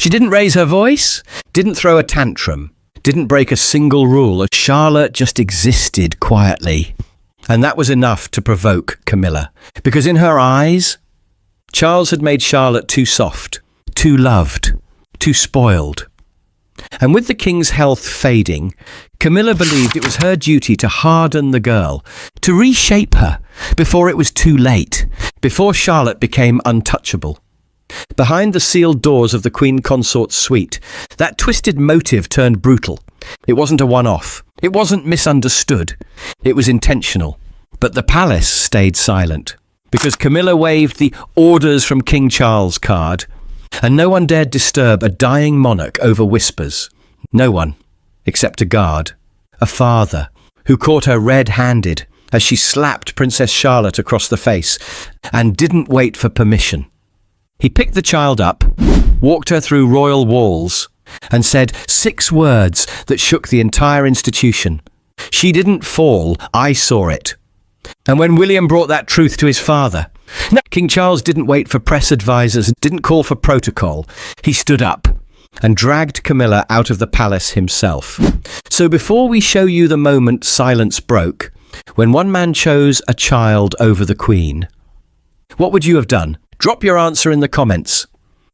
She didn't raise her voice, didn't throw a tantrum, didn't break a single rule. Charlotte just existed quietly. And that was enough to provoke Camilla, because in her eyes, Charles had made Charlotte too soft, too loved, too spoiled. And with the king's health fading, Camilla believed it was her duty to harden the girl, to reshape her before it was too late, before Charlotte became untouchable. Behind the sealed doors of the Queen Consort's suite, that twisted motive turned brutal. It wasn't a one-off. It wasn't misunderstood. It was intentional. But the palace stayed silent, because Camilla waved the orders from King Charles card, and no one dared disturb a dying monarch over whispers. No one, except a guard, a father, who caught her red-handed as she slapped Princess Charlotte across the face, and didn't wait for permission. He picked the child up, walked her through royal walls, and said 6 words that shook the entire institution. She didn't fall, I saw it. And when William brought that truth to his father, King Charles didn't wait for press advisors, didn't call for protocol. He stood up and dragged Camilla out of the palace himself. So before we show you the moment silence broke, when one man chose a child over the Queen, what would you have done? Drop your answer in the comments.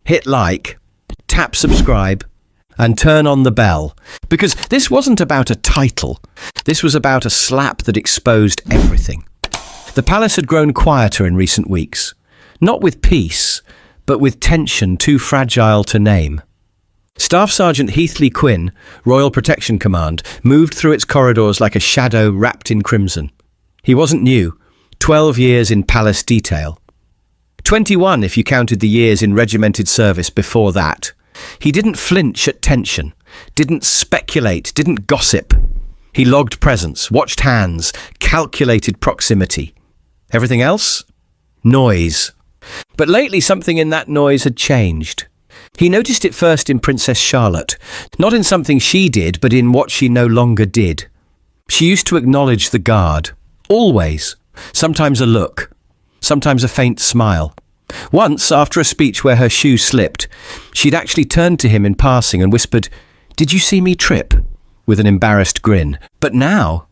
Hit like, tap subscribe, and turn on the bell. Because this wasn't about a title. This was about a slap that exposed everything. The palace had grown quieter in recent weeks. Not with peace, but with tension too fragile to name. Staff Sergeant Heathley Quinn, Royal Protection Command, moved through its corridors like a shadow wrapped in crimson. He wasn't new. 12 years in palace detail. 21 if you counted the years in regimented service before that. He didn't flinch at tension, didn't speculate, didn't gossip. He logged presence, watched hands, calculated proximity. Everything else? Noise. But lately something in that noise had changed. He noticed it first in Princess Charlotte, not in something she did, but in what she no longer did. She used to acknowledge the guard, always, sometimes a look, sometimes a faint smile. Once, after a speech where her shoe slipped, she'd actually turned to him in passing and whispered, "Did you see me trip?" with an embarrassed grin. But now,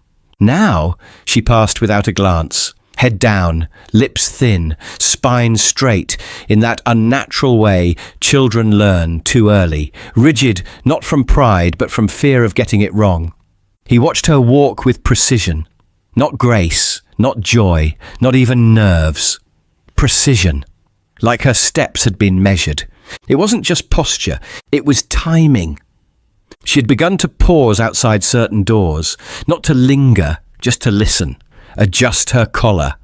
she passed without a glance, head down, lips thin, spine straight, in that unnatural way children learn too early, rigid not from pride but from fear of getting it wrong. He watched her walk with precision, not grace, not joy, not even nerves. Precision. Like her steps had been measured. It wasn't just posture, it was timing. She had begun to pause outside certain doors, not to linger, just to listen, adjust her collar,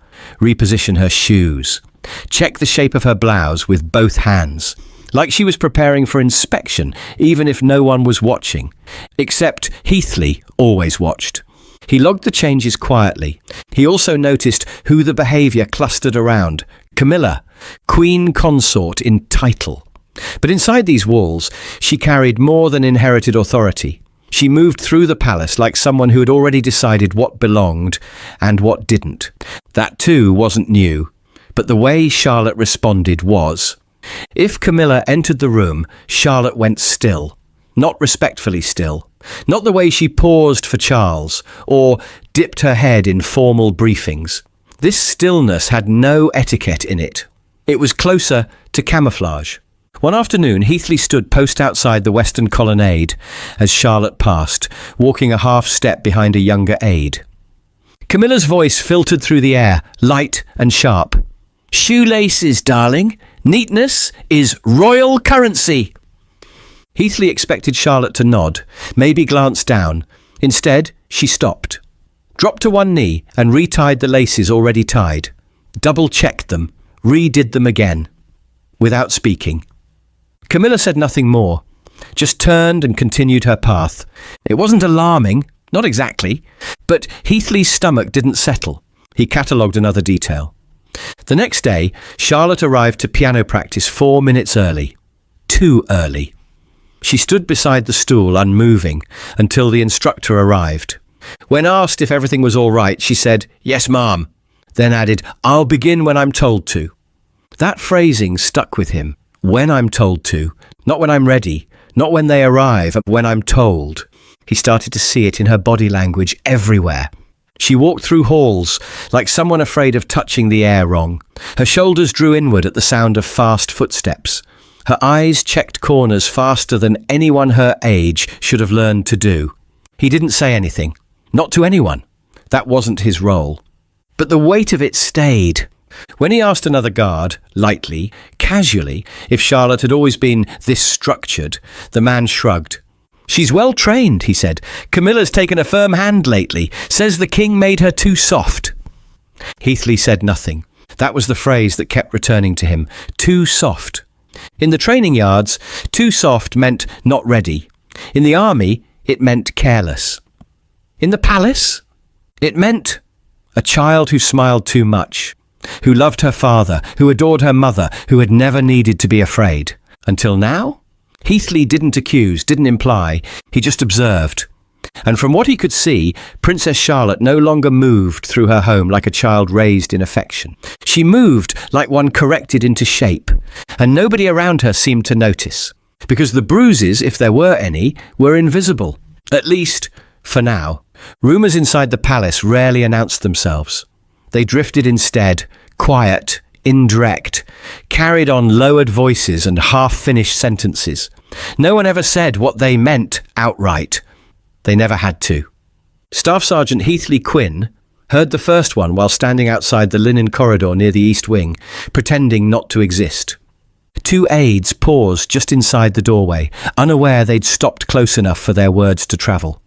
reposition her shoes, check the shape of her blouse with both hands, like she was preparing for inspection, even if no one was watching. Except Heathley always watched. He logged the changes quietly. He also noticed who the behaviour clustered around. Camilla, Queen Consort in title. But inside these walls, she carried more than inherited authority. She moved through the palace like someone who had already decided what belonged and what didn't. That too wasn't new, but the way Charlotte responded was. If Camilla entered the room, Charlotte went still. Not respectfully still. Not the way she paused for Charles, or dipped her head in formal briefings. This stillness had no etiquette in it. It was closer to camouflage. One afternoon, Heathley stood post outside the western colonnade as Charlotte passed, walking a half step behind a younger aide. Camilla's voice filtered through the air, light and sharp. "Shoelaces, darling. Neatness is royal currency." Heathley expected Charlotte to nod, maybe glance down. Instead, she stopped, dropped to one knee and retied the laces already tied, double-checked them, redid them again, without speaking. Camilla said nothing more, just turned and continued her path. It wasn't alarming, not exactly, but Heathley's stomach didn't settle. He catalogued another detail. The next day, Charlotte arrived to piano practice 4 minutes early. Too early. She stood beside the stool, unmoving, until the instructor arrived. When asked if everything was all right, she said, "Yes, ma'am," then added, "I'll begin when I'm told to." That phrasing stuck with him. When I'm told to, Not when I'm ready, not when they arrive, but when I'm told. He started to see it in her body language everywhere. She walked through halls like someone afraid of touching the air wrong. Her shoulders drew inward at the sound of fast footsteps. Her eyes checked corners faster than anyone her age should have learned to do. He didn't say anything. Not to anyone. That wasn't his role. But the weight of it stayed. When he asked another guard, lightly, casually, if Charlotte had always been this structured, the man shrugged. "She's well trained," he said. "Camilla's taken a firm hand lately. Says the king made her too soft." Heathley said nothing. That was the phrase that kept returning to him. Too soft. In the training yards, too soft meant not ready. In the army, it meant careless. In the palace, it meant a child who smiled too much, who loved her father, who adored her mother, who had never needed to be afraid. Until now? Heathley didn't accuse, didn't imply, he just observed. And from what he could see, Princess Charlotte no longer moved through her home like a child raised in affection. She moved like one corrected into shape, and nobody around her seemed to notice, because the bruises, if there were any, were invisible, at least for now. Rumours inside the palace rarely announced themselves. They drifted instead, quiet, indirect, carried on lowered voices and half-finished sentences. No one ever said what they meant outright. They never had to. Staff Sergeant Heathley Quinn heard the first one while standing outside the linen corridor near the east wing, pretending not to exist. Two aides paused just inside the doorway, unaware they'd stopped close enough for their words to travel.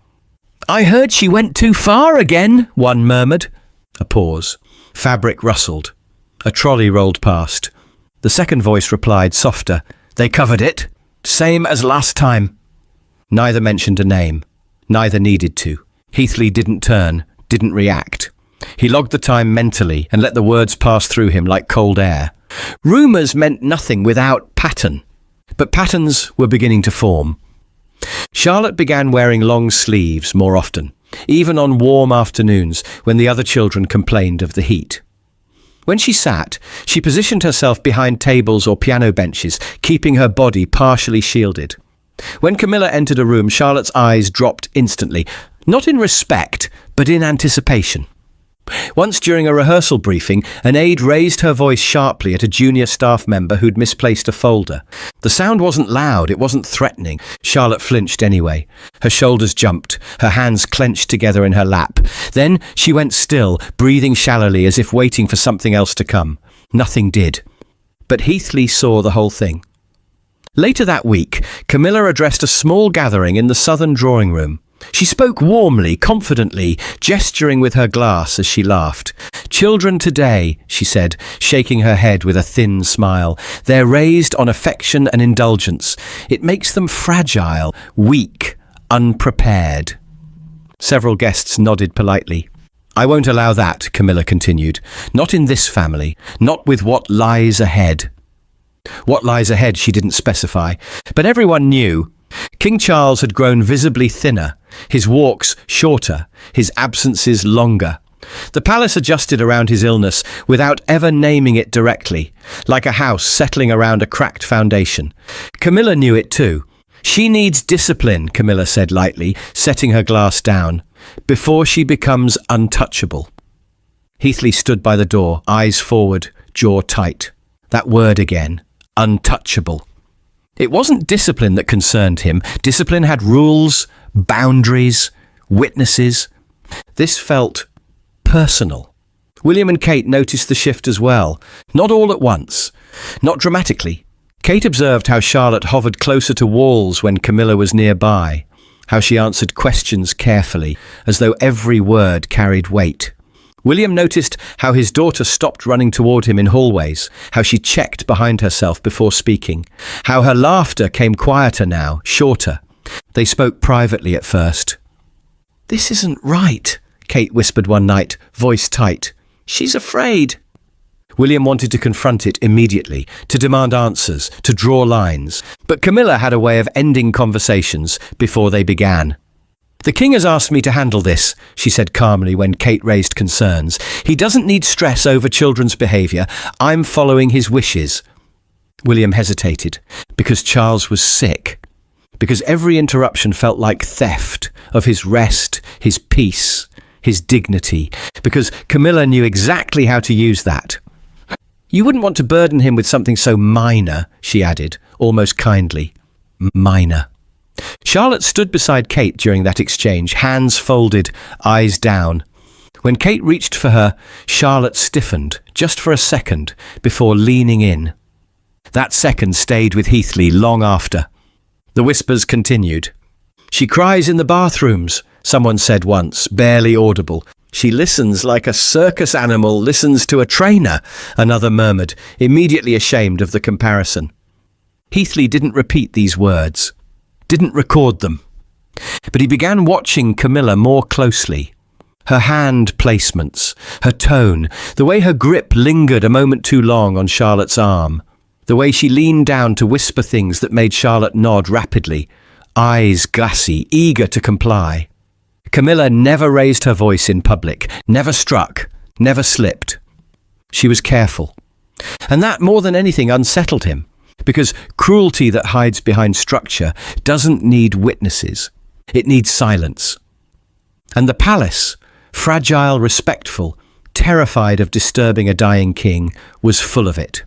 "I heard she went too far again," one murmured. A pause. Fabric rustled. A trolley rolled past. The second voice replied, softer. "They covered it. Same as last time." Neither mentioned a name. Neither needed to. Heathley didn't turn, didn't react. He logged the time mentally and let the words pass through him like cold air. Rumours meant nothing without pattern. But patterns were beginning to form. Charlotte began wearing long sleeves more often, even on warm afternoons when the other children complained of the heat. When she sat, she positioned herself behind tables or piano benches, keeping her body partially shielded. When Camilla entered a room, Charlotte's eyes dropped instantly, not in respect, but in anticipation. Once during a rehearsal briefing, an aide raised her voice sharply at a junior staff member who'd misplaced a folder. The sound wasn't loud, it wasn't threatening. Charlotte flinched anyway. Her shoulders jumped, her hands clenched together in her lap. Then she went still, breathing shallowly as if waiting for something else to come. Nothing did. But Heathley saw the whole thing. Later that week, Camilla addressed a small gathering in the southern drawing room. She spoke warmly, confidently, gesturing with her glass as she laughed. "Children today," she said, shaking her head with a thin smile, "they're raised on affection and indulgence. It makes them fragile, weak, unprepared." Several guests nodded politely. "I won't allow that," Camilla continued. "Not in this family, not with what lies ahead." What lies ahead she didn't specify, but everyone knew. King Charles had grown visibly thinner, his walks shorter, his absences longer. The palace adjusted around his illness without ever naming it directly, like a house settling around a cracked foundation. Camilla knew it too. "She needs discipline," Camilla said lightly, setting her glass down, "before she becomes untouchable." Heathley stood by the door, eyes forward, jaw tight. That word again, untouchable. It wasn't discipline that concerned him. Discipline had rules, boundaries, witnesses. This felt personal. William and Kate noticed the shift as well. Not all at once. Not dramatically. Kate observed how Charlotte hovered closer to walls when Camilla was nearby, how she answered questions carefully, as though every word carried weight. William noticed how his daughter stopped running toward him in hallways, how she checked behind herself before speaking, how her laughter came quieter now, shorter. They spoke privately at first. "This isn't right," Kate whispered one night, voice tight. "She's afraid." William wanted to confront it immediately, to demand answers, to draw lines. But Camilla had a way of ending conversations before they began. "The king has asked me to handle this," she said calmly when Kate raised concerns. "He doesn't need stress over children's behaviour. I'm following his wishes." William hesitated, because Charles was sick, because every interruption felt like theft of his rest, his peace, his dignity, because Camilla knew exactly how to use that. You wouldn't want to burden him with something so minor, she added, almost kindly. Minor. Charlotte stood beside Kate during that exchange, hands folded, eyes down. When Kate reached for her, Charlotte stiffened, just for a second, before leaning in. That second stayed with Heathley long after. The whispers continued. She cries in the bathrooms, someone said once, barely audible. She listens like a circus animal listens to a trainer, another murmured, immediately ashamed of the comparison. Heathley didn't repeat these words, didn't record them. But he began watching Camilla more closely. Her hand placements, her tone, the way her grip lingered a moment too long on Charlotte's arm, the way she leaned down to whisper things that made Charlotte nod rapidly, eyes glassy, eager to comply. Camilla never raised her voice in public, never struck, never slipped. She was careful. And that, more than anything, unsettled him, because cruelty that hides behind structure doesn't need witnesses. It needs silence. And the palace, fragile, respectful, terrified of disturbing a dying king, was full of it.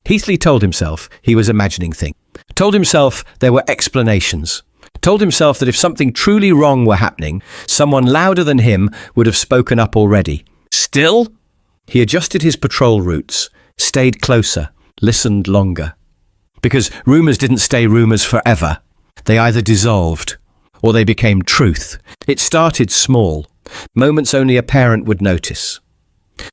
Heathley told himself he was imagining things, told himself there were explanations, told himself that if something truly wrong were happening, someone louder than him would have spoken up already. Still, he adjusted his patrol routes, stayed closer, listened longer. Because rumours didn't stay rumours forever. They either dissolved or they became truth. It started small, moments only a parent would notice.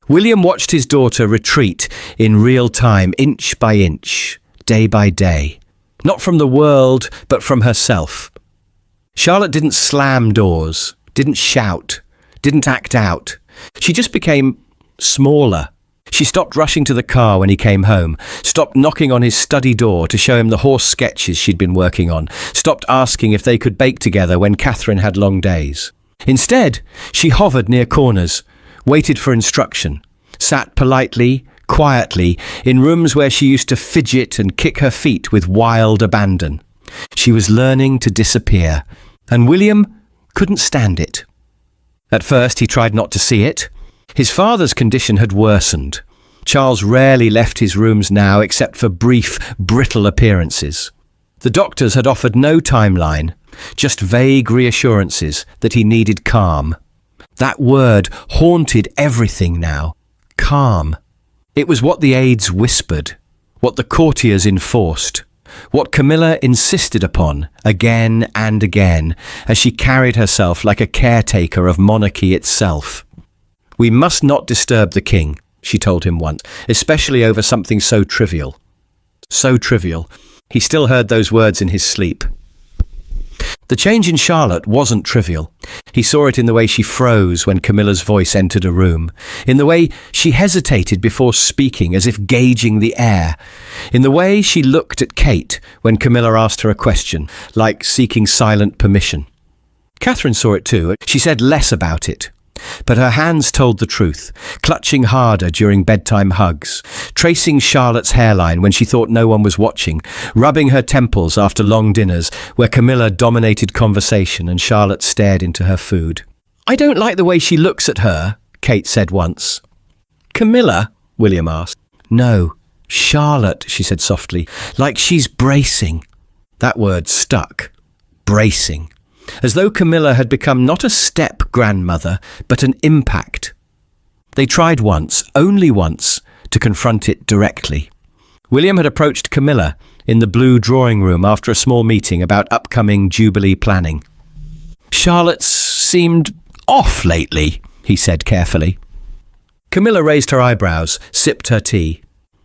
William watched his daughter retreat in real time, inch by inch, day by day. Not from the world, but from herself. Charlotte didn't slam doors, didn't shout, didn't act out. She just became smaller. She stopped rushing to the car when he came home, stopped knocking on his study door to show him the horse sketches she'd been working on, stopped asking if they could bake together when Catherine had long days. Instead, she hovered near corners, waited for instruction, sat politely, quietly, in rooms where she used to fidget and kick her feet with wild abandon. She was learning to disappear, and William couldn't stand it. At first, he tried not to see it. His father's condition had worsened. Charles rarely left his rooms now except for brief, brittle appearances. The doctors had offered no timeline, just vague reassurances that he needed calm. That word haunted everything now. Calm. It was what the aides whispered, what the courtiers enforced, what Camilla insisted upon again and again as she carried herself like a caretaker of monarchy itself. "We must not disturb the king," she told him once, especially over something so trivial. So trivial. He still heard those words in his sleep. The change in Charlotte wasn't trivial. He saw it in the way she froze when Camilla's voice entered a room, in the way she hesitated before speaking as if gauging the air, in the way she looked at Kate when Camilla asked her a question, like seeking silent permission. Catherine saw it too. She said less about it. But her hands told the truth, clutching harder during bedtime hugs, tracing Charlotte's hairline when she thought no one was watching, rubbing her temples after long dinners where Camilla dominated conversation and Charlotte stared into her food. "I don't like the way she looks at her," Kate said once. "Camilla?" William asked. "No, Charlotte," she said softly, "like she's bracing." That word stuck. Bracing. As though Camilla had become not a step-grandmother, but an impact. They tried once, only once, to confront it directly. William had approached Camilla in the blue drawing room after a small meeting about upcoming Jubilee planning. "Charlotte's seemed off lately," he said carefully. Camilla raised her eyebrows, sipped her tea.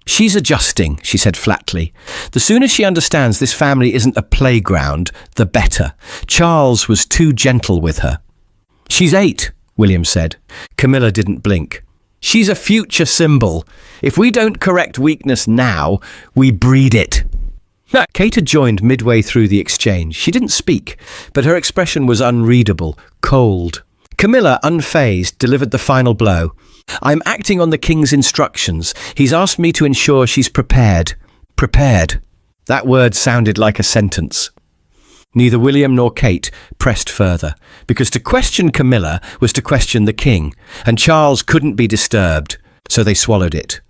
"She's adjusting," she said flatly. "The sooner she understands this family isn't a playground, the better. Charles was too gentle with her." "She's 8, William said. Camilla didn't blink. "She's a future symbol. If we don't correct weakness now, we breed it." Kate had joined midway through the exchange. She didn't speak, but her expression was unreadable, cold. Camilla, unfazed, delivered the final blow. "I'm acting on the king's instructions. He's asked me to ensure she's prepared. Prepared. That word sounded like a sentence. Neither William nor Kate pressed further, because to question Camilla was to question the king, and Charles couldn't be disturbed, so they swallowed it.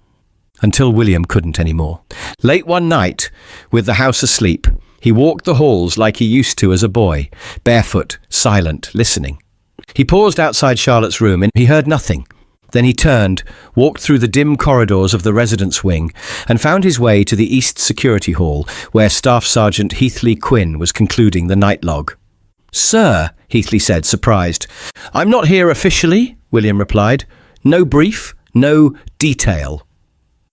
Until William couldn't anymore. Late one night, with the house asleep, he walked the halls like he used to as a boy, barefoot, silent, listening. He paused outside Charlotte's room and he heard nothing. Then he turned, walked through the dim corridors of the residence wing, and found his way to the East Security Hall, where Staff Sergeant Heathley Quinn was concluding the night log. "Sir," Heathley said, surprised. "I'm not here officially," William replied. "No brief, no detail."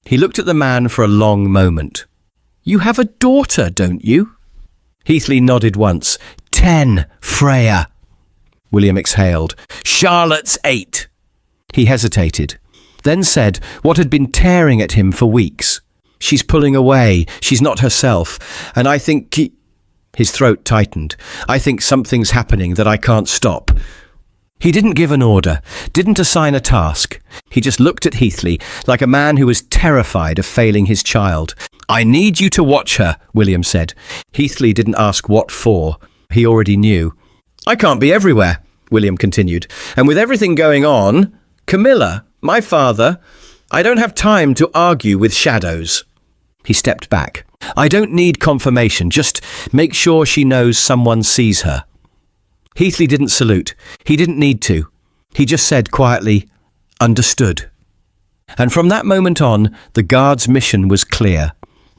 He looked at the man for a long moment. "You have a daughter, don't you?" Heathley nodded once. 10, Freya." William exhaled. "Charlotte's 8. He hesitated, then said what had been tearing at him for weeks. "She's pulling away. She's not herself. And I think His throat tightened. "I think something's happening that I can't stop." He didn't give an order, didn't assign a task. He just looked at Heathley like a man who was terrified of failing his child. "I need you to watch her," William said. Heathley didn't ask what for. He already knew. "I can't be everywhere," William continued. "And with everything going on, Camilla, my father, I don't have time to argue with shadows." He stepped back. "I don't need confirmation. Just make sure she knows someone sees her." Heathley didn't salute. He didn't need to. He just said quietly, "Understood." And from that moment on, the guard's mission was clear.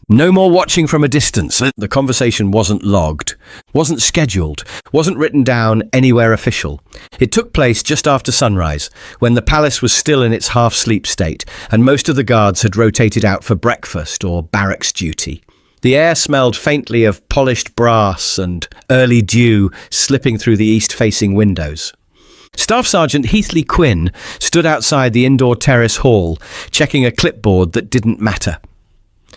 No more watching from a distance. The conversation wasn't logged, wasn't scheduled, wasn't written down anywhere official. It took place just after sunrise, when the palace was still in its half-sleep state, and most of the guards had rotated out for breakfast or barracks duty. The air smelled faintly of polished brass and early dew slipping through the east-facing windows. Staff Sergeant Heathley Quinn stood outside the indoor terrace hall, checking a clipboard that didn't matter.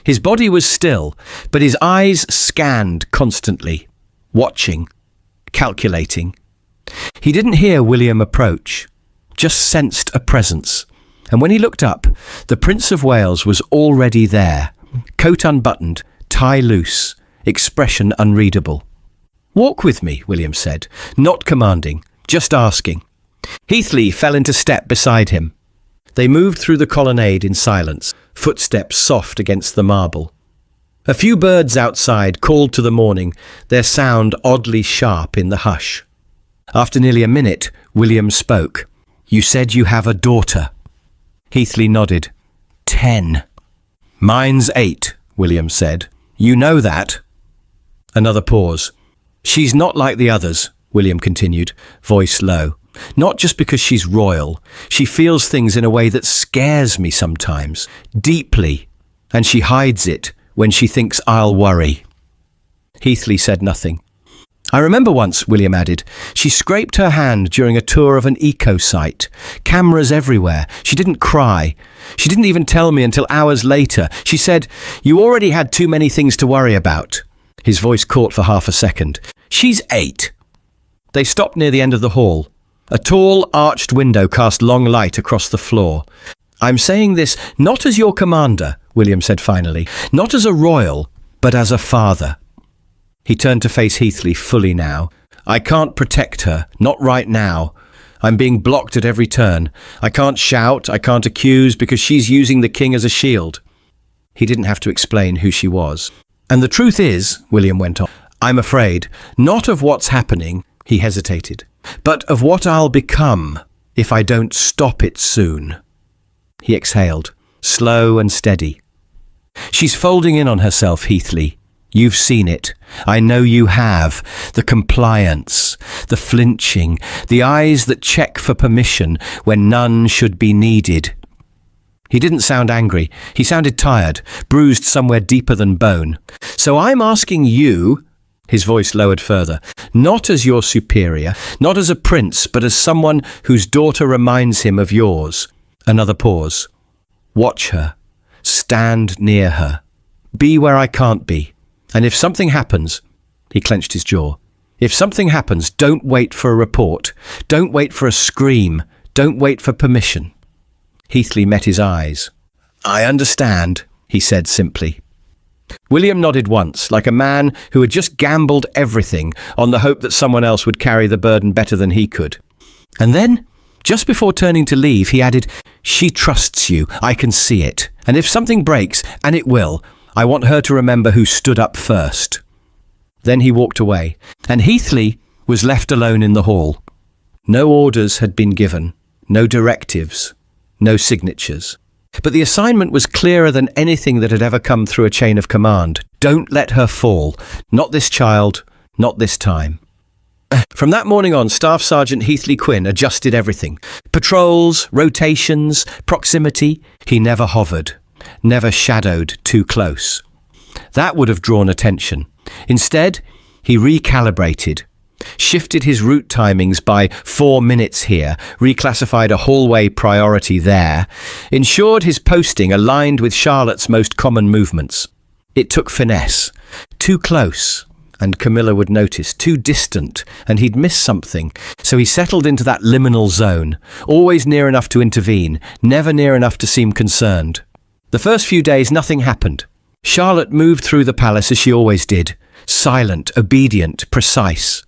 His body was still, but his eyes scanned constantly, watching, calculating. He didn't hear William approach, just sensed a presence. And when he looked up, the Prince of Wales was already there, coat unbuttoned, tie loose, expression unreadable. "Walk with me," William said, not commanding, just asking. Heathley fell into step beside him. They moved through the colonnade in silence, footsteps soft against the marble. A few birds outside called to the morning, their sound oddly sharp in the hush. After nearly a minute, William spoke. "You said you have a daughter." Heathley nodded. 10. "Mine's 8, William said. "You know that." Another pause. "She's not like the others," William continued, voice low. "Not just because she's royal. She feels things in a way that scares me sometimes, deeply, and she hides it when she thinks I'll worry." Heathley said nothing. "I remember once," William added, "she scraped her hand during a tour of an eco-site. Cameras everywhere. She didn't cry. She didn't even tell me until hours later. She said, 'You already had too many things to worry about.'" His voice caught for half a second. "She's 8. They stopped near the end of the hall. A tall, arched window cast long light across the floor. "I'm saying this not as your commander," William said finally, "not as a royal, but as a father." He turned to face Heathley fully now. "I can't protect her, not right now. I'm being blocked at every turn. I can't shout, I can't accuse, because she's using the king as a shield." He didn't have to explain who she was. "And the truth is," William went on, "I'm afraid, not of what's happening," he hesitated, "but of what I'll become if I don't stop it soon." He exhaled, slow and steady. "She's folding in on herself, Heathley. You've seen it. I know you have. The compliance, the flinching, the eyes that check for permission when none should be needed." He didn't sound angry. He sounded tired, bruised somewhere deeper than bone. "So I'm asking you," his voice lowered further, "not as your superior, not as a prince, but as someone whose daughter reminds him of yours." Another pause. "Watch her. Stand near her. Be where I can't be. And if something happens," he clenched his jaw, "if something happens, don't wait for a report. Don't wait for a scream. Don't wait for permission." Heathley met his eyes. "I understand," he said simply. William nodded once, like a man who had just gambled everything on the hope that someone else would carry the burden better than he could. And then, just before turning to leave, he added, "She trusts you, I can see it. And if something breaks, and it will, I want her to remember who stood up first." Then he walked away, and Heathley was left alone in the hall. No orders had been given, no directives, no signatures. But the assignment was clearer than anything that had ever come through a chain of command. Don't let her fall. Not this child, not this time. From that morning on, Staff Sergeant Heathley Quinn adjusted everything. Patrols, rotations, proximity. He never hovered, never shadowed too close. That would have drawn attention. Instead, he recalibrated, shifted his route timings by 4 minutes here, reclassified a hallway priority there, ensured his posting aligned with Charlotte's most common movements. It took finesse. Too close, and Camilla would notice. Too distant, and he'd miss something. So he settled into that liminal zone, always near enough to intervene, never near enough to seem concerned. The first few days, nothing happened. Charlotte moved through the palace as she always did, silent, obedient, precise.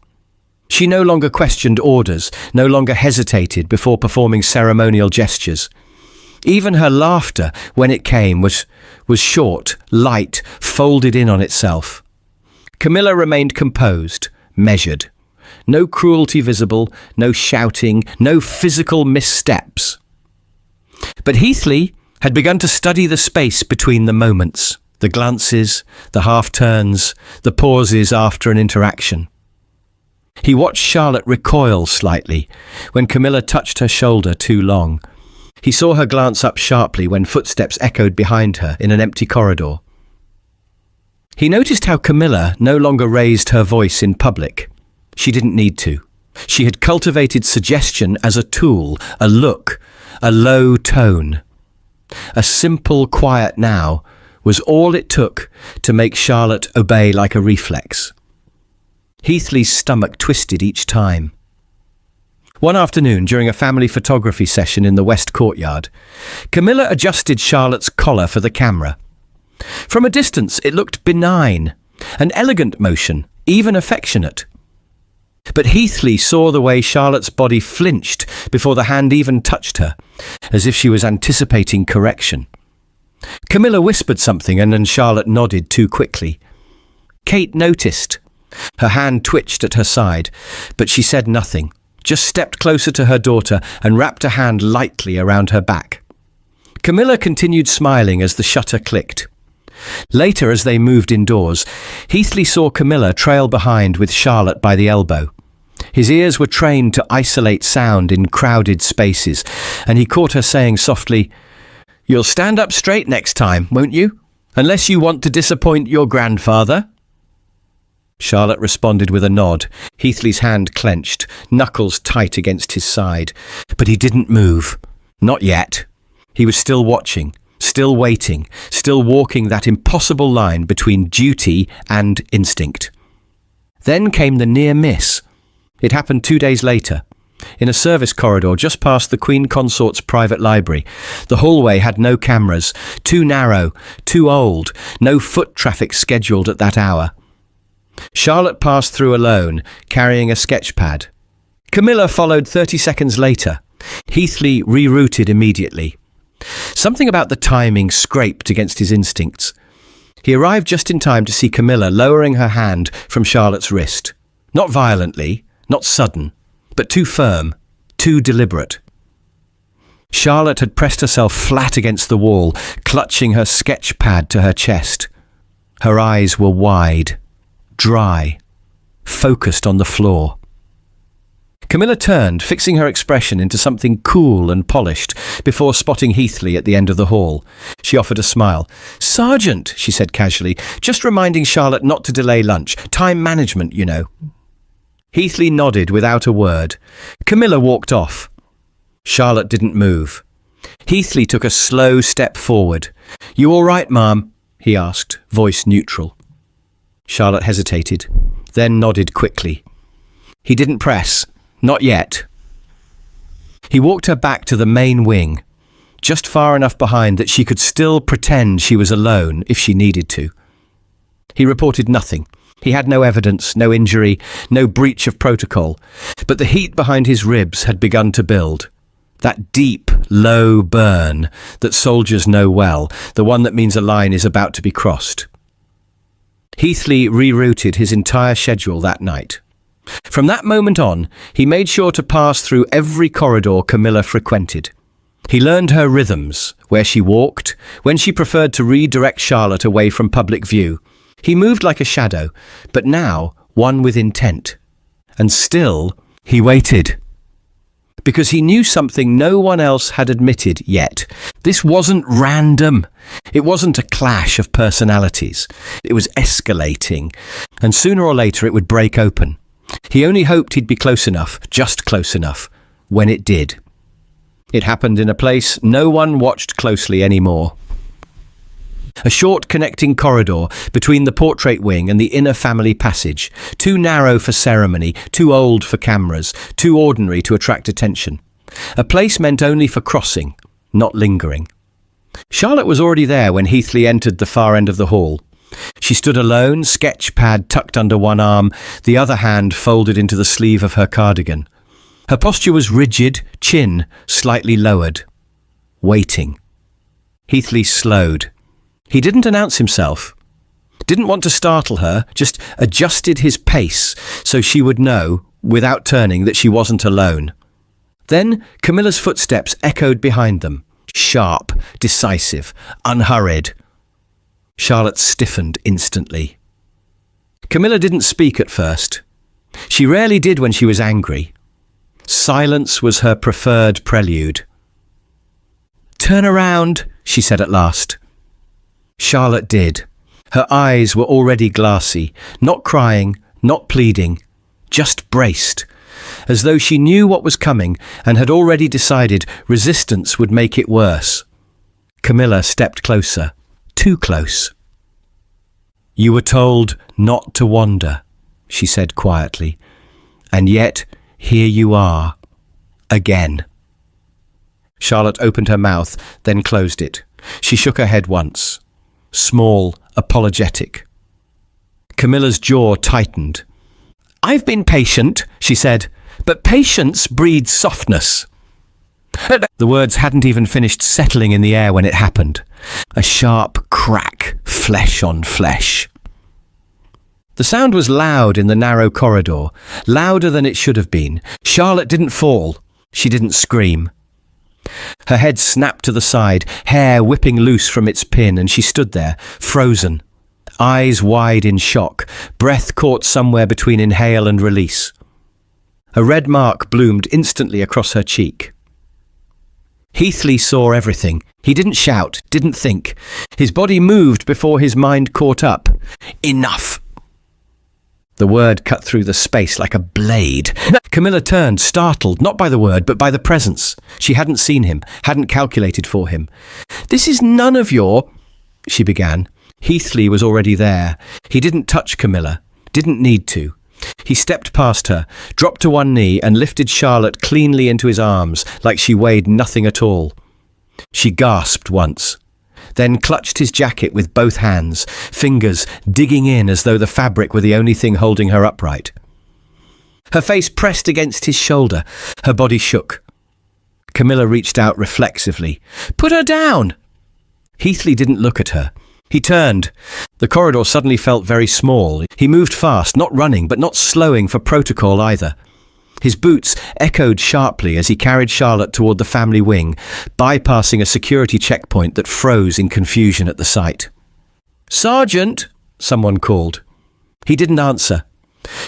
She no longer questioned orders, no longer hesitated before performing ceremonial gestures. Even her laughter, when it came, was short, light, folded in on itself. Camilla remained composed, measured. No cruelty visible, no shouting, no physical missteps. But Heathley had begun to study the space between the moments, the glances, the half-turns, the pauses after an interaction. He watched Charlotte recoil slightly when Camilla touched her shoulder too long. He saw her glance up sharply when footsteps echoed behind her in an empty corridor. He noticed how Camilla no longer raised her voice in public. She didn't need to. She had cultivated suggestion as a tool, a look, a low tone. A simple quiet now was all it took to make Charlotte obey like a reflex. Heathley's stomach twisted each time. One afternoon, during a family photography session in the West Courtyard, Camilla adjusted Charlotte's collar for the camera. From a distance, it looked benign, an elegant motion, even affectionate. But Heathley saw the way Charlotte's body flinched before the hand even touched her, as if she was anticipating correction. Camilla whispered something, and then Charlotte nodded too quickly. Kate noticed. Her hand twitched at her side, but she said nothing, just stepped closer to her daughter and wrapped a hand lightly around her back. Camilla continued smiling as the shutter clicked. Later, as they moved indoors, Heathley saw Camilla trail behind with Charlotte by the elbow. His ears were trained to isolate sound in crowded spaces, and he caught her saying softly, "You'll stand up straight next time, won't you? Unless you want to disappoint your grandfather?" Charlotte responded with a nod. Heathley's hand clenched, knuckles tight against his side. But he didn't move. Not yet. He was still watching, still waiting, still walking that impossible line between duty and instinct. Then came the near miss. It happened 2 days later. In a service corridor just past the Queen Consort's private library. The hallway had no cameras, too narrow, too old, no foot traffic scheduled at that hour. Charlotte passed through alone, carrying a sketch pad. Camilla followed 30 seconds later. Heathley rerouted immediately. Something about the timing scraped against his instincts. He arrived just in time to see Camilla lowering her hand from Charlotte's wrist. Not violently, not sudden, but too firm, too deliberate. Charlotte had pressed herself flat against the wall, clutching her sketch pad to her chest. Her eyes were wide, dry, focused on the floor. Camilla turned, fixing her expression into something cool and polished, before spotting Heathley at the end of the hall. She offered a smile. "Sergeant," she said casually, "just reminding Charlotte not to delay lunch. Time management, you know." Heathley nodded without a word. Camilla walked off. Charlotte didn't move. Heathley took a slow step forward. "You all right, Ma'am?" he asked, voice neutral. Charlotte hesitated, then nodded quickly. He didn't press. Not yet. He walked her back to the main wing, just far enough behind that she could still pretend she was alone if she needed to. He reported nothing. He had no evidence, no injury, no breach of protocol. But the heat behind his ribs had begun to build. That deep, low burn that soldiers know well, the one that means a line is about to be crossed. Heathley rerouted his entire schedule that night. From that moment on, he made sure to pass through every corridor Camilla frequented. He learned her rhythms, where she walked, when she preferred to redirect Charlotte away from public view. He moved like a shadow, but now one with intent. And still, he waited. Because he knew something no one else had admitted yet. This wasn't random. It wasn't a clash of personalities. It was escalating, and sooner or later it would break open. He only hoped he'd be close enough, just close enough, when it did. It happened in a place no one watched closely anymore. A short connecting corridor between the portrait wing and the inner family passage, too narrow for ceremony, too old for cameras, too ordinary to attract attention. A place meant only for crossing, not lingering. Charlotte was already there when Heathley entered the far end of the hall. She stood alone, sketch pad tucked under one arm, the other hand folded into the sleeve of her cardigan. Her posture was rigid, chin slightly lowered. Waiting. Heathley slowed. He didn't announce himself, didn't want to startle her, just adjusted his pace so she would know, without turning, that she wasn't alone. Then Camilla's footsteps echoed behind them, sharp, decisive, unhurried. Charlotte stiffened instantly. Camilla didn't speak at first. She rarely did when she was angry. Silence was her preferred prelude. "Turn around," she said at last. Charlotte did. Her eyes were already glassy, not crying, not pleading, just braced, as though she knew what was coming and had already decided resistance would make it worse. Camilla stepped closer, too close. "You were told not to wander," she said quietly, "and yet here you are, again." Charlotte opened her mouth, then closed it. She shook her head once. Small, apologetic. Camilla's jaw tightened. "I've been patient," she said, "but patience breeds softness." The words hadn't even finished settling in the air when it happened. A sharp crack, flesh on flesh. The sound was loud in the narrow corridor, louder than it should have been. Charlotte didn't fall. She didn't scream. Her head snapped to the side, hair whipping loose from its pin, and she stood there, frozen, eyes wide in shock, breath caught somewhere between inhale and release. A red mark bloomed instantly across her cheek. Heathley saw everything. He didn't shout, didn't think. His body moved before his mind caught up. Enough! The word cut through the space like a blade. Camilla turned, startled, not by the word, but by the presence. She hadn't seen him, hadn't calculated for him. "This is none of your—" she began. Heathley was already there. He didn't touch Camilla, didn't need to. He stepped past her, dropped to one knee, and lifted Charlotte cleanly into his arms, like she weighed nothing at all. She gasped once, then clutched his jacket with both hands, fingers digging in as though the fabric were the only thing holding her upright. Her face pressed against his shoulder. Her body shook. Camilla reached out reflexively. "Put her down!" Heathley didn't look at her. He turned. The corridor suddenly felt very small. He moved fast, not running, but not slowing for protocol either. His boots echoed sharply as he carried Charlotte toward the family wing, bypassing a security checkpoint that froze in confusion at the sight. "Sergeant!" someone called. He didn't answer.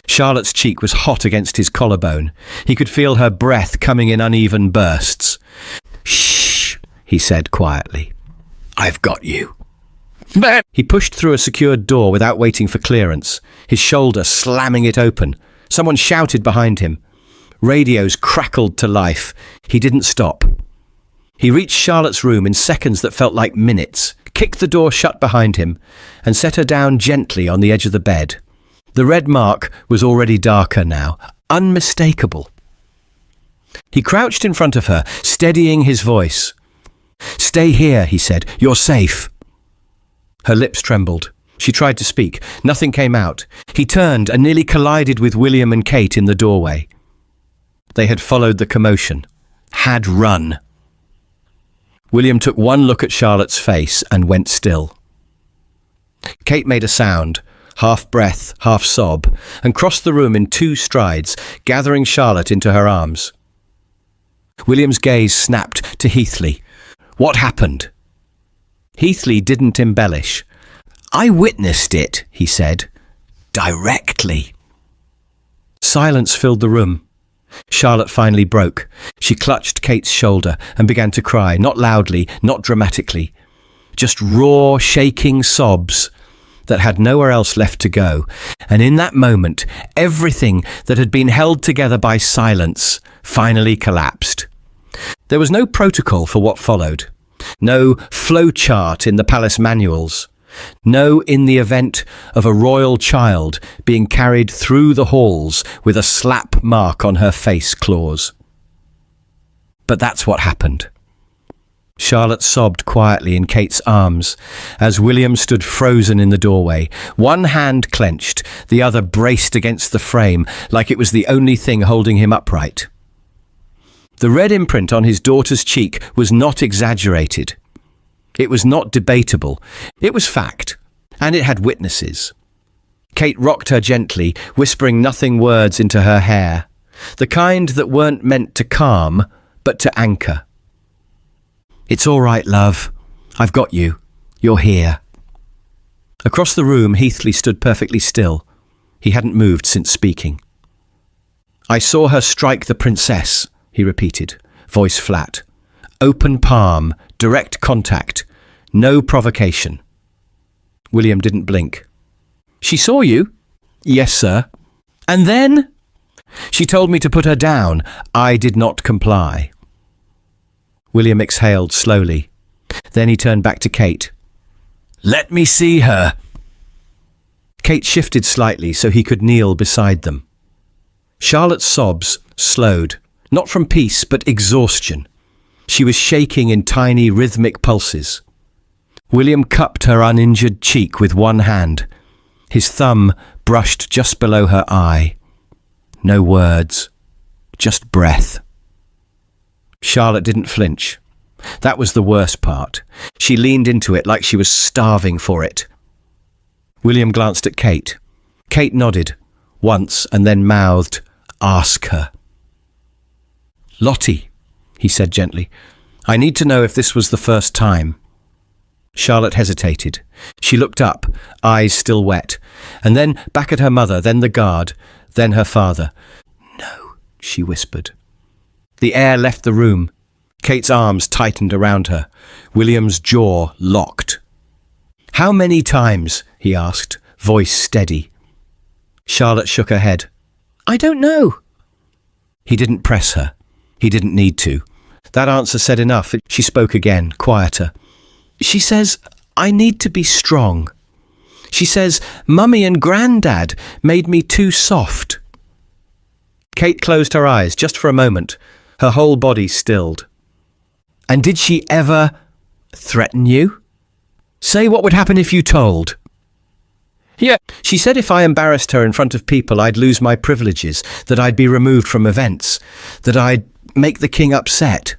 Charlotte's cheek was hot against his collarbone. He could feel her breath coming in uneven bursts. "Shh," he said quietly. "I've got you." He pushed through a secured door without waiting for clearance, his shoulder slamming it open. Someone shouted behind him. Radios crackled to life. He didn't stop. He reached Charlotte's room in seconds that felt like minutes, kicked the door shut behind him, and set her down gently on the edge of the bed. The red mark was already darker now, unmistakable. He crouched in front of her, steadying his voice. "Stay here," he said. "You're safe." Her lips trembled. She tried to speak. Nothing came out. He turned and nearly collided with William and Kate in the doorway. They had followed the commotion. Had run. William took one look at Charlotte's face and went still. Kate made a sound, half breath, half sob, and crossed the room in 2 strides, gathering Charlotte into her arms. William's gaze snapped to Heathley. What happened? Heathley didn't embellish. I witnessed it, he said. Directly. Silence filled the room. Charlotte finally broke. She clutched Kate's shoulder and began to cry, not loudly, not dramatically. Just raw, shaking sobs that had nowhere else left to go. And in that moment, everything that had been held together by silence finally collapsed. There was no protocol for what followed. No flow chart in the palace manuals. No, in the event of a royal child being carried through the halls with a slap mark on her face clause. But that's what happened. Charlotte sobbed quietly in Kate's arms as William stood frozen in the doorway, one hand clenched, the other braced against the frame like it was the only thing holding him upright. The red imprint on his daughter's cheek was not exaggerated. It was not debatable. It was fact, and it had witnesses. Kate rocked her gently, whispering nothing words into her hair, the kind that weren't meant to calm, but to anchor. It's all right, love. I've got you. You're here. Across the room, Heathley stood perfectly still. He hadn't moved since speaking. I saw her strike the princess, he repeated, voice flat. Open palm, direct contact, no provocation. William didn't blink. She saw you? Yes, sir. And then? She told me to put her down. I did not comply. William exhaled slowly. Then he turned back to Kate. Let me see her. Kate shifted slightly so he could kneel beside them. Charlotte's sobs slowed, not from peace but exhaustion. She was shaking in tiny rhythmic pulses. William cupped her uninjured cheek with one hand. His thumb brushed just below her eye. No words, just breath. Charlotte didn't flinch. That was the worst part. She leaned into it like she was starving for it. William glanced at Kate. Kate nodded, once, and then mouthed, "Ask her." "Lottie," he said gently, "I need to know if this was the first time." Charlotte hesitated. She looked up, eyes still wet, and then back at her mother, then the guard, then her father. "No," she whispered. The air left the room. Kate's arms tightened around her. William's jaw locked. "How many times?" he asked, voice steady. Charlotte shook her head. "I don't know." He didn't press her. He didn't need to. That answer said enough. She spoke again, quieter. "She says, I need to be strong. She says, Mummy and Grandad made me too soft." Kate closed her eyes just for a moment. Her whole body stilled. "And did she ever threaten you? Say what would happen if you told." "Yeah, she said if I embarrassed her in front of people, I'd lose my privileges, that I'd be removed from events, that I'd make the king upset."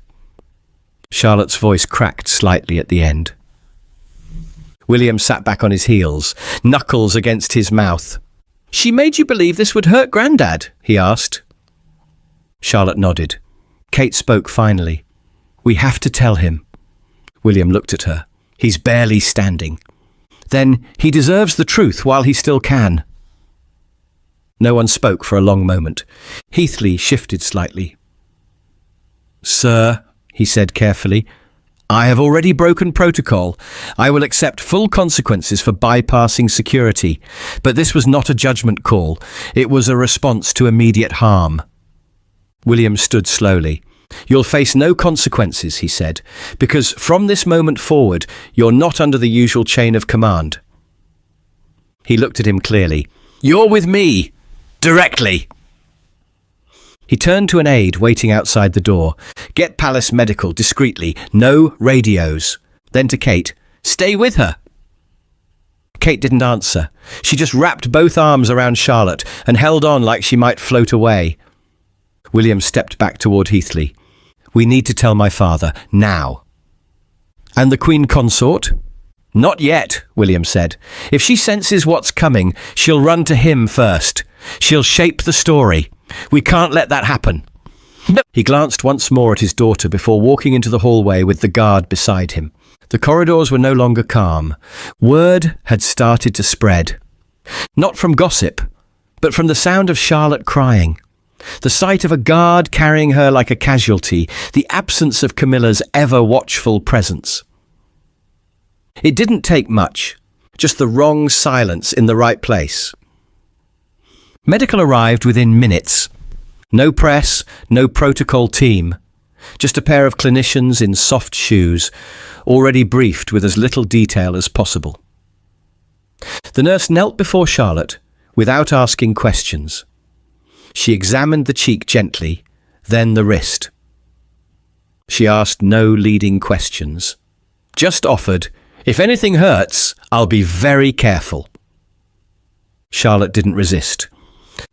Charlotte's voice cracked slightly at the end. William sat back on his heels, knuckles against his mouth. "She made you believe this would hurt Grandad?" he asked. Charlotte nodded. Kate spoke finally. "We have to tell him." William looked at her. "He's barely standing. Then he deserves the truth while he still can." No one spoke for a long moment. Heathley shifted slightly. "Sir," he said carefully, "I have already broken protocol. I will accept full consequences for bypassing security. But this was not a judgment call. It was a response to immediate harm." William stood slowly. "You'll face no consequences," he said, "because from this moment forward, you're not under the usual chain of command." He looked at him clearly. "You're with me. Directly." He turned to an aide waiting outside the door. "Get Palace Medical discreetly. No radios." Then to Kate. "Stay with her." Kate didn't answer. She just wrapped both arms around Charlotte and held on like she might float away. William stepped back toward Heathley. "We need to tell my father, now." "And the Queen Consort?" "Not yet," William said. "If she senses what's coming, she'll run to him first. She'll shape the story. We can't let that happen." He glanced once more at his daughter before walking into the hallway with the guard beside him. The corridors were no longer calm. Word had started to spread. Not from gossip, but from the sound of Charlotte crying. The sight of a guard carrying her like a casualty, the absence of Camilla's ever-watchful presence. It didn't take much, just the wrong silence in the right place. Medical arrived within minutes. No press, no protocol team. Just a pair of clinicians in soft shoes, already briefed with as little detail as possible. The nurse knelt before Charlotte, without asking questions. She examined the cheek gently, then the wrist. She asked no leading questions. Just offered, "If anything hurts, I'll be very careful." Charlotte didn't resist.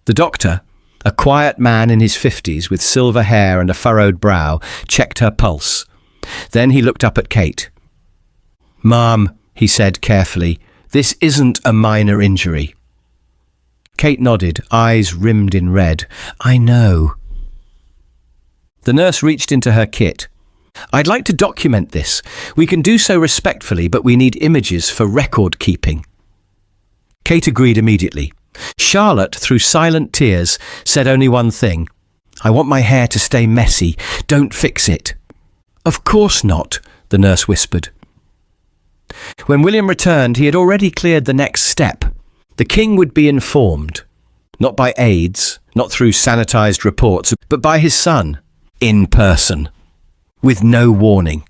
The doctor, a quiet man in his 50s with silver hair and a furrowed brow, checked her pulse. Then he looked up at Kate. "Ma'am," he said carefully, "this isn't a minor injury." Kate nodded, eyes rimmed in red. "I know." The nurse reached into her kit. "I'd like to document this. We can do so respectfully, but we need images for record keeping." Kate agreed immediately. Charlotte, through silent tears, said only one thing. "I want my hair to stay messy. Don't fix it." "Of course not," the nurse whispered. When William returned, he had already cleared the next step. The king would be informed, not by aides, not through sanitized reports, but by his son, in person, with no warning.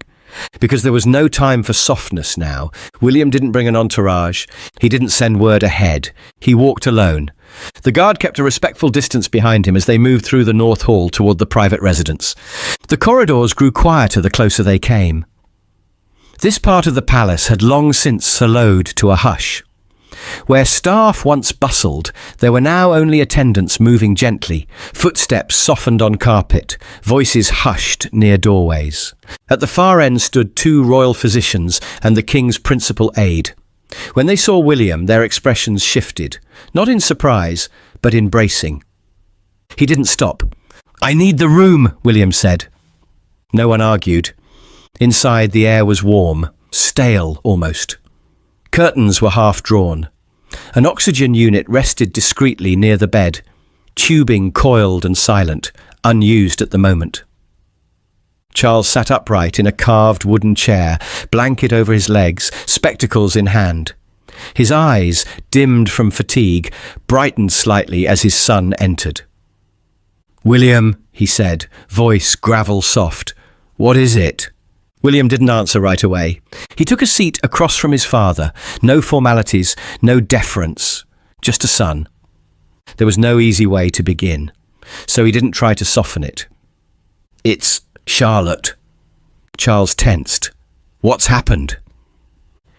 Because there was no time for softness now. William didn't bring an entourage. He didn't send word ahead. He walked alone. The guard kept a respectful distance behind him as they moved through the north hall toward the private residence. The corridors grew quieter the closer they came. This part of the palace had long since slowed to a hush. Where staff once bustled, there were now only attendants moving gently, footsteps softened on carpet, voices hushed near doorways. At the far end stood 2 royal physicians and the king's principal aide. When they saw William, their expressions shifted, not in surprise, but in bracing. He didn't stop. "I need the room," William said. No one argued. Inside, the air was warm, stale almost. Curtains were half drawn. An oxygen unit rested discreetly near the bed, tubing coiled and silent, unused at the moment. Charles sat upright in a carved wooden chair, blanket over his legs, spectacles in hand. His eyes, dimmed from fatigue, brightened slightly as his son entered. "William," he said, voice gravel soft, "what is it?" William didn't answer right away. He took a seat across from his father. No formalities, no deference, just a son. There was no easy way to begin, so he didn't try to soften it. "It's Charlotte." Charles tensed. "What's happened?"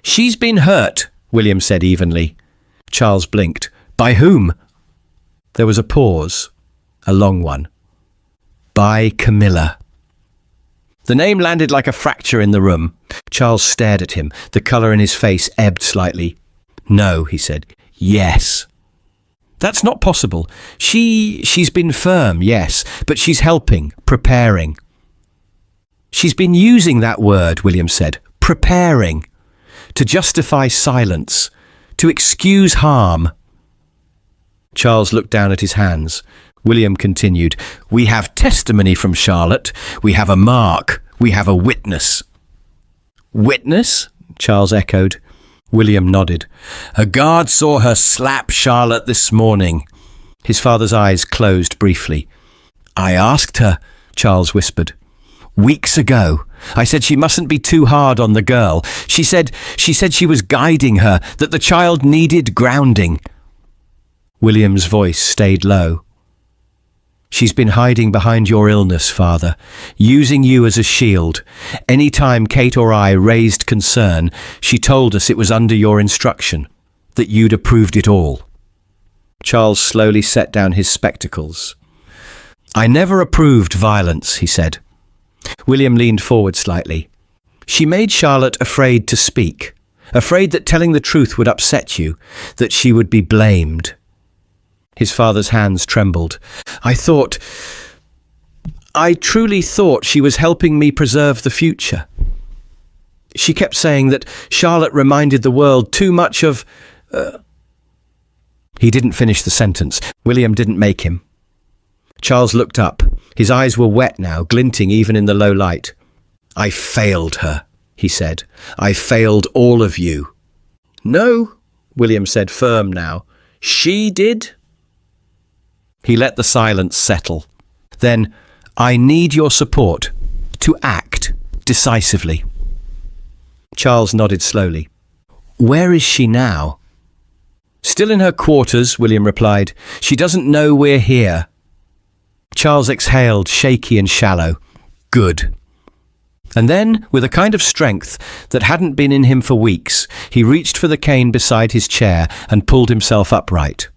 "She's been hurt," William said evenly. Charles blinked. "By whom?" There was a pause, a long one. "By Camilla." The name landed like a fracture in the room. Charles stared at him. The colour in his face ebbed slightly. "No," he said. "Yes." "That's not possible. She's been firm, yes, but she's helping, preparing." "She's been using that word," William said. "Preparing. To justify silence. To excuse harm." Charles looked down at his hands. William continued, "We have testimony from Charlotte. We have a mark. We have a witness." "Witness?" Charles echoed. William nodded. "A guard saw her slap Charlotte this morning." His father's eyes closed briefly. "I asked her," Charles whispered. "Weeks ago. I said she mustn't be too hard on the girl. She said she was guiding her, that the child needed grounding." William's voice stayed low. "She's been hiding behind your illness, Father, using you as a shield. Any time Kate or I raised concern, she told us it was under your instruction." that you'd approved it all. Charles slowly set down his spectacles. I never approved violence, he said. William leaned forward slightly. She made Charlotte afraid to speak, afraid that telling the truth would upset you, that she would be blamed. His father's hands trembled. I truly thought she was helping me preserve the future. She kept saying that Charlotte reminded the world too much of... He didn't finish the sentence. William didn't make him. Charles looked up. His eyes were wet now, glinting even in the low light. I failed her, he said. I failed all of you. No, William said, firm now. She did? He let the silence settle. Then, I need your support to act decisively. Charles nodded slowly. Where is she now? Still in her quarters, William replied. She doesn't know we're here. Charles exhaled, shaky and shallow. Good. And then, with a kind of strength that hadn't been in him for weeks, he reached for the cane beside his chair and pulled himself upright.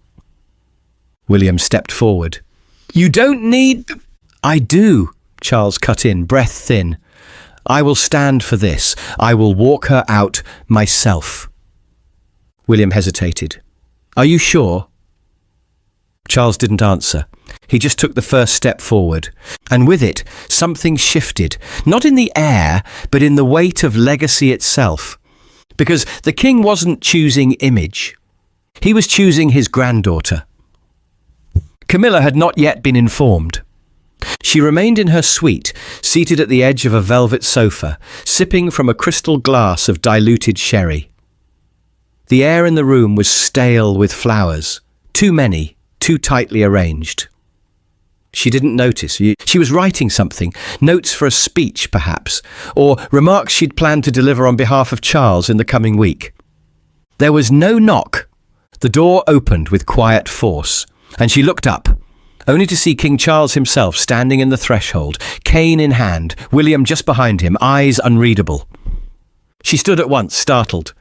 William stepped forward. You don't need... I do, Charles cut in, breath thin. I will stand for this. I will walk her out myself. William hesitated. Are you sure? Charles didn't answer. He just took the first step forward. And with it, something shifted, not in the air, but in the weight of legacy itself. Because the king wasn't choosing image. He was choosing his granddaughter. Camilla had not yet been informed. She remained in her suite, seated at the edge of a velvet sofa, sipping from a crystal glass of diluted sherry. The air in the room was stale with flowers, too many, too tightly arranged. She didn't notice. She was writing something, notes for a speech perhaps, or remarks she'd planned to deliver on behalf of Charles in the coming week. There was no knock. The door opened with quiet force, and she looked up, only to see King Charles himself standing in the threshold, cane in hand, William just behind him, eyes unreadable. She stood at once, startled.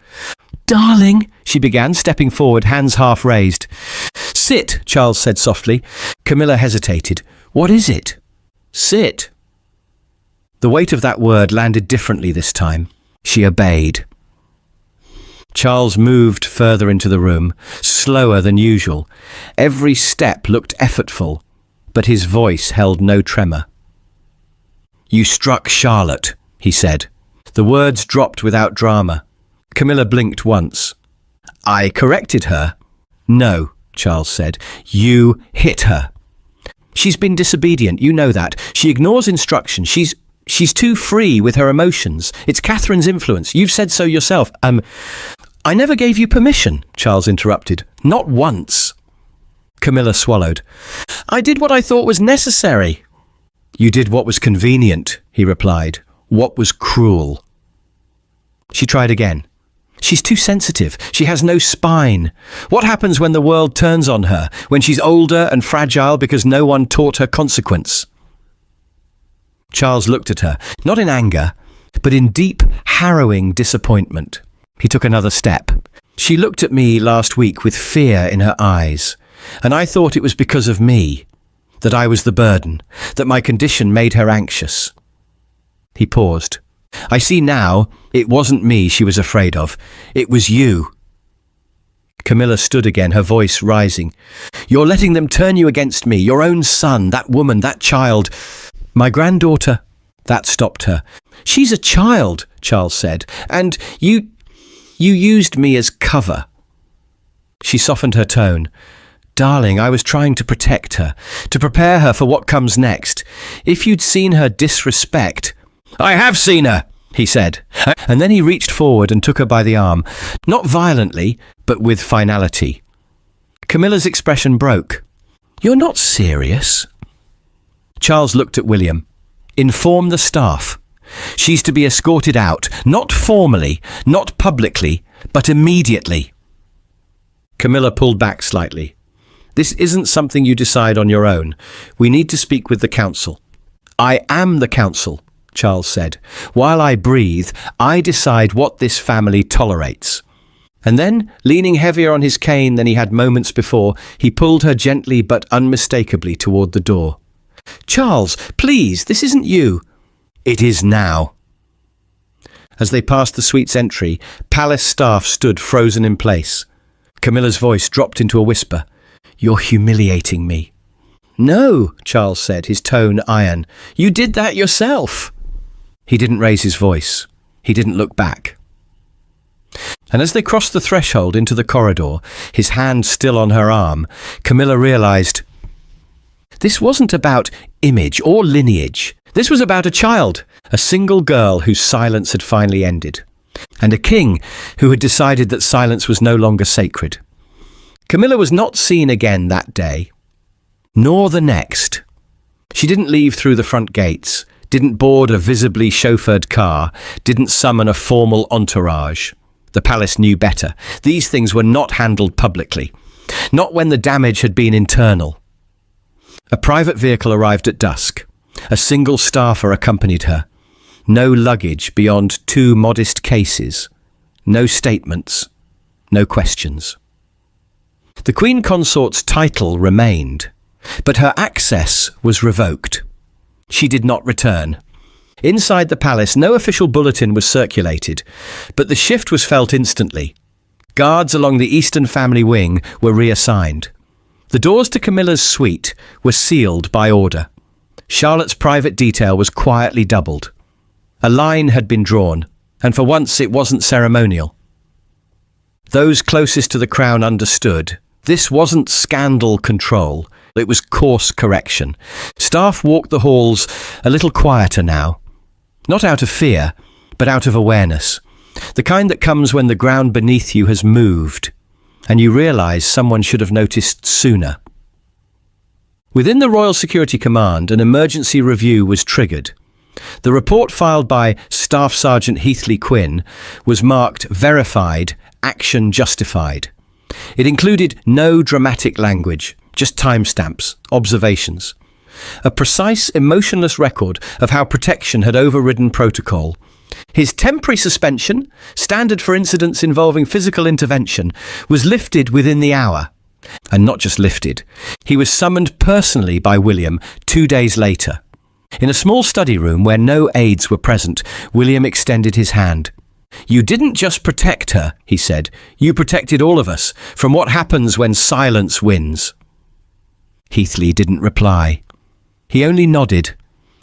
Darling, she began, stepping forward, hands half raised. Sit, Charles said softly. Camilla hesitated. What is it? Sit. The weight of that word landed differently this time. She obeyed. Charles moved further into the room, slower than usual. Every step looked effortful, but his voice held no tremor. You struck Charlotte, he said. The words dropped without drama. Camilla blinked once. I corrected her. No, Charles said. You hit her. She's been disobedient, you know that. She ignores instruction. She's too free with her emotions. It's Catherine's influence. You've said so yourself. I never gave you permission, Charles interrupted. Not once. Camilla swallowed. I did what I thought was necessary. You did what was convenient, he replied. What was cruel. She tried again. She's too sensitive. She has no spine. What happens when the world turns on her, when she's older and fragile because no one taught her consequence? Charles looked at her, not in anger, but in deep, harrowing disappointment. He took another step. She looked at me last week with fear in her eyes, and I thought it was because of me, that I was the burden, that my condition made her anxious. He paused. I see now it wasn't me she was afraid of. It was you. Camilla stood again, her voice rising. You're letting them turn you against me, your own son, that woman, that child. My granddaughter. That stopped her. She's a child, Charles said, and you used me as cover. She softened her tone. Darling, I was trying to protect her, to prepare her for what comes next. If you'd seen her disrespect... I have seen her, he said, and then he reached forward and took her by the arm, not violently, but with finality. Camilla's expression broke. You're not serious? Charles looked at William. Inform the staff. She's to be escorted out, not formally, not publicly, but immediately. Camilla pulled back slightly. This isn't something you decide on your own. We need to speak with the council. I am the council, Charles said. While I breathe, I decide what this family tolerates. And then, leaning heavier on his cane than he had moments before, he pulled her gently but unmistakably toward the door. "Charles, please, this isn't you." "It is now." As they passed the suite's entry, palace staff stood frozen in place. Camilla's voice dropped into a whisper. "You're humiliating me." "No," Charles said, his tone iron. "You did that yourself." He didn't raise his voice. He didn't look back. And as they crossed the threshold into the corridor, his hand still on her arm, Camilla realized this wasn't about image or lineage. This was about a child, a single girl whose silence had finally ended, and a king who had decided that silence was no longer sacred. Camilla was not seen again that day, nor the next. She didn't leave through the front gates, didn't board a visibly chauffeured car, didn't summon a formal entourage. The palace knew better. These things were not handled publicly, not when the damage had been internal. A private vehicle arrived at dusk. A single staffer accompanied her. No luggage beyond 2 modest cases. No statements. No questions. The Queen Consort's title remained, but her access was revoked. She did not return. Inside the palace, no official bulletin was circulated, but the shift was felt instantly. Guards along the Eastern family wing were reassigned. The doors to Camilla's suite were sealed by order. Charlotte's private detail was quietly doubled. A line had been drawn, and for once it wasn't ceremonial. Those closest to the crown understood. This wasn't scandal control, it was course correction. Staff walked the halls a little quieter now. Not out of fear, but out of awareness. The kind that comes when the ground beneath you has moved, and you realise someone should have noticed sooner. Within the Royal Security Command, an emergency review was triggered. The report filed by Staff Sergeant Heathley Quinn was marked verified, action justified. It included no dramatic language, just timestamps, observations. A precise, emotionless record of how protection had overridden protocol. His temporary suspension, standard for incidents involving physical intervention, was lifted within the hour. And not just lifted. He was summoned personally by William 2 days later. In a small study room where no aides were present, William extended his hand. "You didn't just protect her," he said. "You protected all of us from what happens when silence wins." Heathley didn't reply. He only nodded,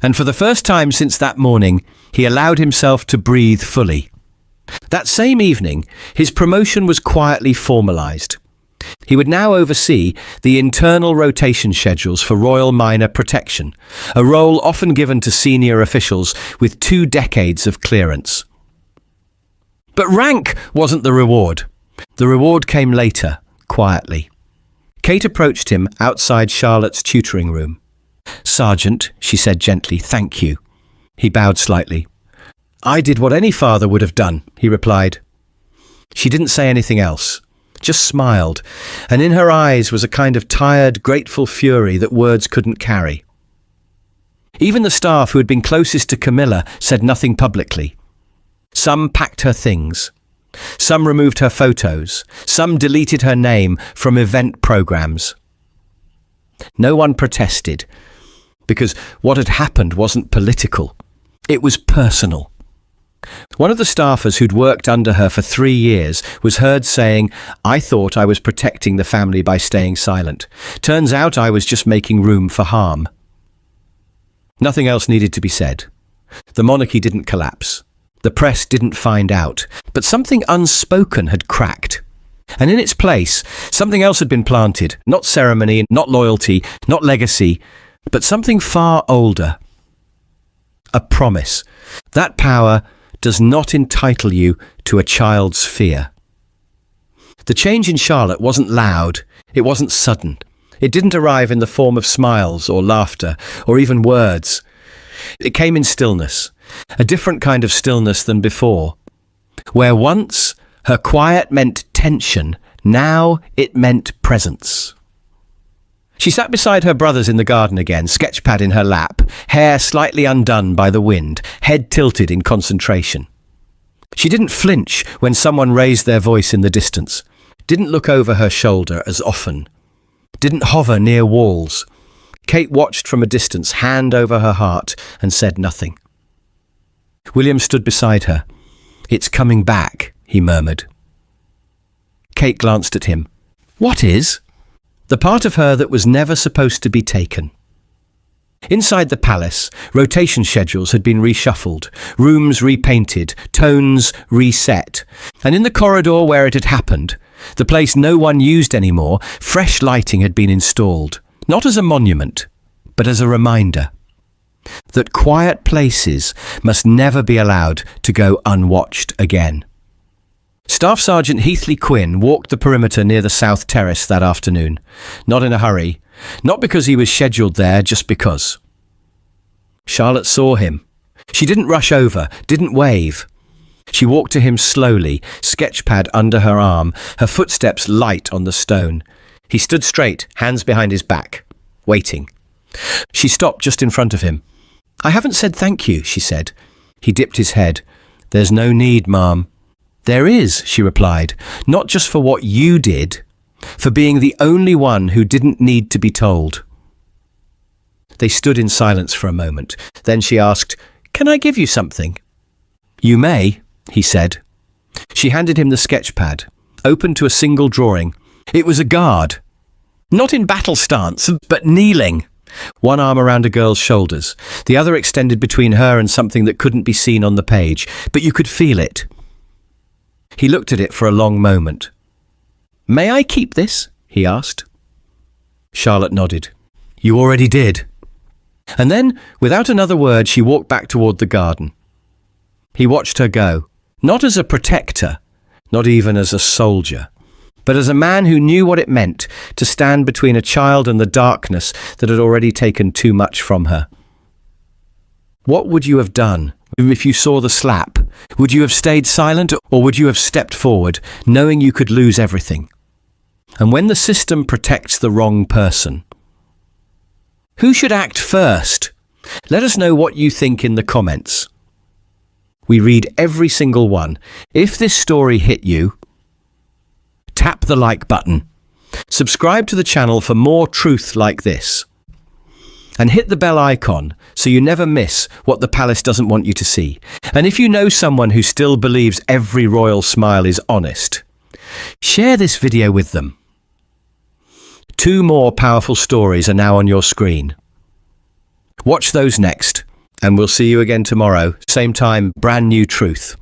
and for the first time since that morning, he allowed himself to breathe fully. That same evening, his promotion was quietly formalised. He would now oversee the internal rotation schedules for Royal Minor Protection, a role often given to senior officials with 2 decades of clearance. But rank wasn't the reward. The reward came later, quietly. Kate approached him outside Charlotte's tutoring room. "Sergeant," she said gently, "thank you." He bowed slightly. "I did what any father would have done," he replied. She didn't say anything else, just smiled, and in her eyes was a kind of tired, grateful fury that words couldn't carry. Even the staff who had been closest to Camilla said nothing publicly. Some packed her things. Some removed her photos. Some deleted her name from event programs. No one protested, because what had happened wasn't political. It was personal. One of the staffers who'd worked under her for 3 years was heard saying, "I thought I was protecting the family by staying silent. Turns out I was just making room for harm." Nothing else needed to be said. The monarchy didn't collapse. The press didn't find out. But something unspoken had cracked. And in its place, something else had been planted. Not ceremony, not loyalty, not legacy, but something far older. A promise. That power does not entitle you to a child's fear. The change in Charlotte wasn't loud. It wasn't sudden. It didn't arrive in the form of smiles or laughter or even words. It came in stillness, a different kind of stillness than before. Where once her quiet meant tension, now it meant presence. She sat beside her brothers in the garden again, sketchpad in her lap, hair slightly undone by the wind, head tilted in concentration. She didn't flinch when someone raised their voice in the distance, didn't look over her shoulder as often, didn't hover near walls. Kate watched from a distance, hand over her heart, and said nothing. William stood beside her. "It's coming back," he murmured. Kate glanced at him. "What is?" "The part of her that was never supposed to be taken." Inside the palace, rotation schedules had been reshuffled, rooms repainted, tones reset. And in the corridor where it had happened, the place no one used anymore, fresh lighting had been installed, not as a monument, but as a reminder that quiet places must never be allowed to go unwatched again. Staff Sergeant Heathley Quinn walked the perimeter near the South Terrace that afternoon, not in a hurry, not because he was scheduled there, just because. Charlotte saw him. She didn't rush over, didn't wave. She walked to him slowly, sketchpad under her arm, her footsteps light on the stone. He stood straight, hands behind his back, waiting. She stopped just in front of him. "I haven't said thank you," she said. He dipped his head. "There's no need, Ma'am." "There is," she replied, "not just for what you did, for being the only one who didn't need to be told." They stood in silence for a moment. Then she asked, "Can I give you something?" "You may," he said. She handed him the sketchpad, open to a single drawing. It was a guard. Not in battle stance, but kneeling. One arm around a girl's shoulders, the other extended between her and something that couldn't be seen on the page, but you could feel it. He looked at it for a long moment. "May I keep this?" he asked. Charlotte nodded. "You already did." And then, without another word, she walked back toward the garden. He watched her go, not as a protector, not even as a soldier, but as a man who knew what it meant to stand between a child and the darkness that had already taken too much from her. What would you have done if you saw the slap? Would you have stayed silent, or would you have stepped forward, knowing you could lose everything? And when the system protects the wrong person, who should act first? Let us know what you think in the comments. We read every single one. If this story hit you, tap the like button. Subscribe to the channel for more truth like this. And hit the bell icon so you never miss what the palace doesn't want you to see. And if you know someone who still believes every royal smile is honest, share this video with them. 2 more powerful stories are now on your screen. Watch those next, and we'll see you again tomorrow. Same time, brand new truth.